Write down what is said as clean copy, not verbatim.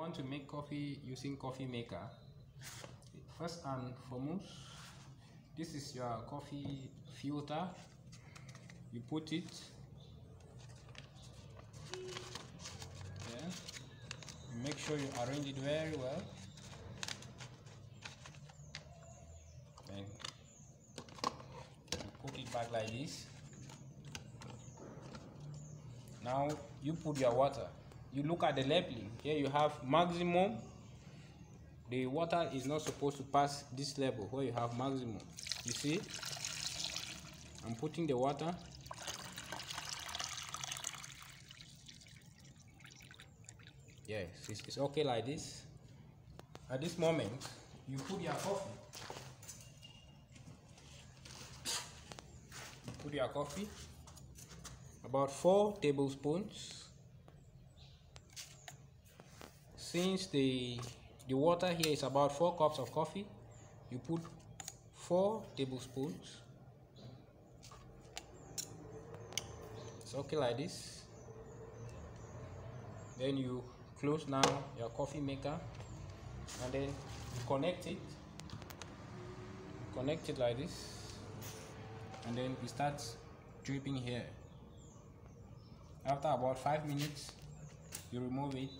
Want to make coffee using coffee maker. First and foremost, this is your coffee filter. You put it there. You make sure you arrange it very well. Then you put it back like this. Now you put your water. You look at the labeling. Here you have maximum. The water is not supposed to pass this level where you have maximum. You see, I'm putting the water. Yes, it's okay like this. At this moment, you put your coffee. You put your coffee, about 4 tablespoons. Since the water here is about 4 cups of coffee, you put 4 tablespoons. It's okay like this. Then you close now your coffee maker, and then you connect it. Connect it like this, and then it starts dripping here. After about 5 minutes, you remove it.